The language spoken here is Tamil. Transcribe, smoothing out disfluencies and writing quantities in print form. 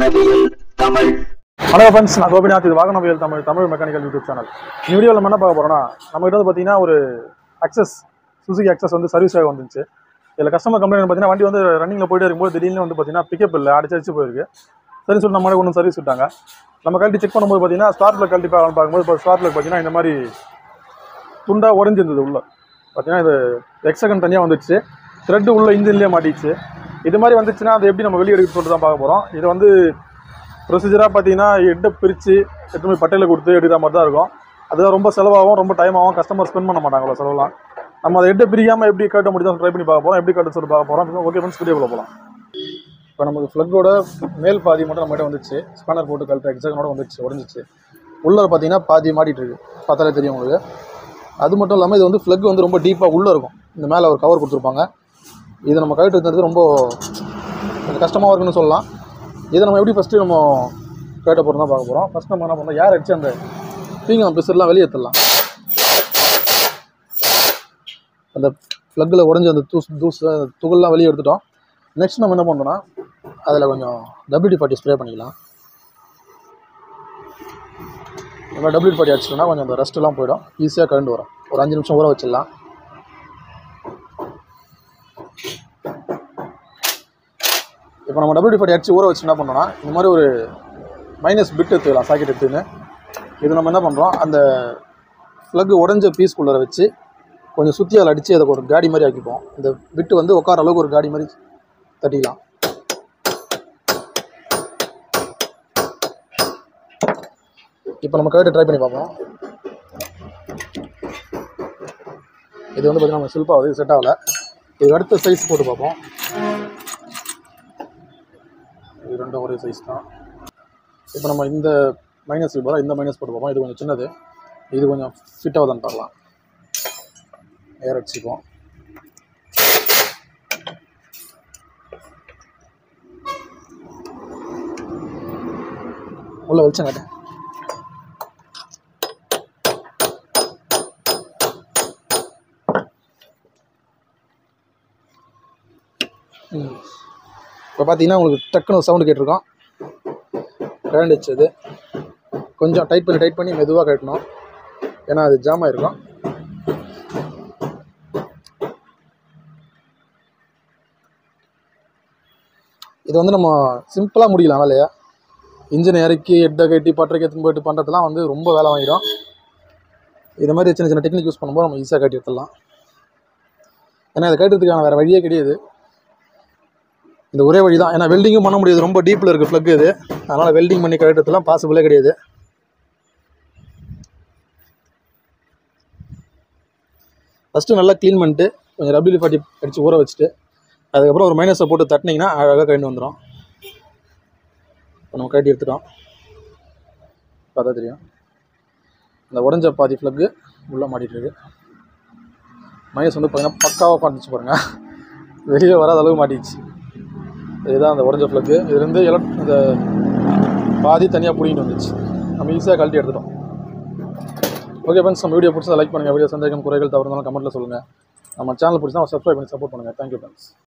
வாகனவியல் தமிழ். வணக்கம் ஃப்ரெண்ட்ஸ், நான் கோபிநாத். இது வாகனவியல் தமிழ் மெக்கானிக்கல் யூடியூப் சேனல். இந்த வீடியோவில் நம்ம என்ன பார்க்க போகிறோம்னா, நம்மகிட்ட வந்து பார்த்தீங்கன்னா ஒரு அக்சஸ் சுசுகி அக்சஸ் வந்து சர்வீஸாக வந்துச்சு. இதில் கஸ்டமர் கம்ப்ளைண்ட் பார்த்தீங்கன்னா வண்டி வந்து ரன்னிங்கில் போயிட்டே இருக்கும்போது திடீர்னு வந்து பார்த்தீங்கன்னா பிக்கப் இல்லை, அடிச்சு போயிருக்கு. சரி சொல்லி நம்ம ஒன்று சர்வீஸ் விட்டாங்க. நம்ம கழட்டி செக் பண்ணும்போது பார்த்தீங்கன்னா ஸ்டார்ட் பிளக் கழட்டி பார்க்கும்போது இப்போ ஸ்டார்ட் பிளக் பார்த்தீங்கன்னா இந்த மாதிரி துண்டாக உடஞ்சிருந்தது. உள்ள பார்த்தீங்கன்னா இது எக்ஸகன் தனியாக வந்துடுச்சு, த்ரெட்டு உள்ள இன்ஜின்லேயே மாட்டிச்சு. இது மாதிரி வந்துச்சுன்னா அதை எப்படி நம்ம வெளியே எடுக்க சொல்லிட்டு தான் பார்க்க போகிறோம். இது வந்து ப்ரொசீஜராக பார்த்தீங்கன்னா ஹெட்டை பிரித்து எட்டுமே பட்டையில் கொடுத்து எடுக்கிற மாதிரி தான் இருக்கும். அதுதான் ரொம்ப செலவாகும், ரொம்ப டைம் ஆகும், கஸ்டமர் ஸ்பெண்ட் பண்ண மாட்டாங்களோ செலவுலாம். நம்ம அதை ஹெட்டை பிரிக்காமல் எப்படி கட்ட முடியும் ட்ரை பண்ணி பார்க்க போகிறோம், எப்படி கட்ட சொல்லி பார்க்க போகிறோம். ஓகே ஃப்ரெண்ட்ஸ், வீடியோக்குள்ள போகலாம். இப்போ நமக்கு ஃப்ளக்கோட மேல் பாதி மட்டும் நம்மகிட்ட வந்துச்சு, ஸ்பேனர் போட்டு கழட்ட எக்ஸகனோட வந்துச்சு, உடஞ்சிச்சு. உள்ளே பார்த்தீங்கன்னா பாதி மாட்டிகிட்டு இருக்குது, பார்த்தாலே தெரியும் உங்களுக்கு. அது மட்டும் இல்லாமல் இது வந்து ஃப்ளக் வந்து ரொம்ப டீப்பாக உள்ளே இருக்கும். இந்த மேலே ஒரு கவர் கொடுத்துருப்பாங்க. இதை நம்ம கழட்டு இருக்கிறது ரொம்ப கொஞ்சம் கஷ்டமாக இருக்குன்னு சொல்லலாம். இதை நம்ம எப்படி ஃபஸ்ட்டு நம்ம கழட்ட போகிறோம் தான் பார்க்க போகிறோம். ஃபஸ்ட் நம்ம என்ன பண்ணோம், ஏர் அடித்து அந்த பீங்கான் ப்ரெஷர்லாம் வெளியே எடுத்துடலாம். அந்த ஃப்ளக்கில் உடஞ்சி அந்த துகள்லாம் வெளியே எடுத்துட்டோம். நெக்ஸ்ட் நம்ம என்ன பண்ணுறோன்னா, அதில் கொஞ்சம் WD-40 ஸ்ப்ரே பண்ணிக்கலாம். இந்த மாதிரி WD-40 அடிச்சிட்டோம்னா கொஞ்சம் அந்த ரெஸ்ட்டெல்லாம் போயிடும், ஈஸியாக கரண்ட் வரும். ஒரு 5 நிமிஷம் ஊற வச்சிடலாம். இப்போ நம்ம WD-40 அடிச்சு ஊற வச்சு என்ன பண்ணுறோன்னா, இந்த மாதிரி ஒரு மைனஸ் பிட் எடுத்துக்கலாம், சாக்கெட் எடுத்துன்னு. இது நம்ம என்ன பண்ணுறோம், அந்த ஃப்ளக் உடஞ்ச பீஸ்குள்ளே வச்சு கொஞ்சம் சுற்றி அதில் அடித்து அதை ஒரு காடி மாதிரி ஆக்கிப்போம். இந்த பிட்டு வந்து உட்கார அளவுக்கு ஒரு காடி மாதிரி தட்டிக்கலாம். இப்போ நம்ம கரெக்டாக ட்ரை பண்ணி பார்ப்போம். இது வந்து பார்த்திங்கன்னா நம்ம சில்பாக இது செட் ஆகலை. இது அடுத்த சைஸ் போட்டு பார்ப்போம். இது ரெண்டும் ஒரே சைஸ் தான். இப்போ நம்ம இந்த மைனஸ் சில்பராக இந்த மைனஸ் போட்டு பார்ப்போம். இது கொஞ்சம் சின்னது, இது கொஞ்சம் ஃபிட் ஆகுதான்னு பார்க்கலாம். ஏர் அடிச்சுப்போம். உள்ள வெளிச்சம் காட்டேன். இப்போ பார்த்தீங்கன்னா உங்களுக்கு டக்குன்னு சவுண்டு கேட்டிருக்கோம், கரண்ட் வச்சது. கொஞ்சம் டைட் பண்ணி மெதுவாக கட்டணும், ஏன்னா அது ஜாம் ஆகிருக்கும். இது வந்து நம்ம சிம்பிளாக முடியலாம் வேலையை. இன்ஜினை இறக்கி ஹெட்டை கட்டி பட்டறைக்கு எடுத்துன்னு போய்ட்டு பண்ணுறதுலாம் வந்து ரொம்ப வேலை வாங்கிடும். இது மாதிரி சின்ன சின்ன டெக்னிக் யூஸ் பண்ணும்போது நம்ம ஈஸியாக கட்டி எடுத்துடலாம். ஏன்னா இதை கட்டுறதுக்கான வேறு வழியே கிடையாது, இந்த ஒரே வழி தான். ஏன்னா வெல்டிங்கும் பண்ண முடியாது, ரொம்ப டீப்பில் இருக்குது ஃப்ளக் இது. அதனால் வெல்டிங் பண்ணி கட்டுறதுலாம் பாசிபிளே கிடையாது. ஃபஸ்ட்டு நல்லா க்ளீன் பண்ணிட்டு கொஞ்சம் WD-40 அடித்து ஊற வச்சுட்டு அதுக்கப்புறம் ஒரு மைனஸை போட்டு தட்டினீங்கன்னா அழகாக கழண்டு வந்துடும். இப்போ நம்ம கட்டி எடுத்துட்டோம், பார்த்தா தெரியும். இந்த உடஞ்ச பாதி ஃப்ளக்கு உள்ளே மாட்டிகிட்ருக்கு. மைனஸ் வந்து பார்த்தீங்கன்னா பக்காவாக மாட்டிச்சு பாருங்கள், வெளியே வராத அளவு மாட்டிச்சு. இதுதான் அந்த உடஞ்ச ஃப்ளக்கு. இதுலேருந்து இந்த பாதி தனியாக பிடிங்கிட்டு வந்துச்சு. நம்ம ஈஸியாக கழட்டி எடுத்துட்டோம். ஓகே ஃப்ரெண்ட்ஸ், நம்ம வீடியோ பிடிச்சா லைக் பண்ணுங்கள். வீடியோ சந்தேகம் குறைகள் தவறுனாலும் கமெண்ட்டில் சொல்லுங்கள். நம்ம சேனல் பிடிச்சா சப்ஸ்கிரைப் பண்ணி சப்போர்ட் பண்ணுங்கள். Thank you friends.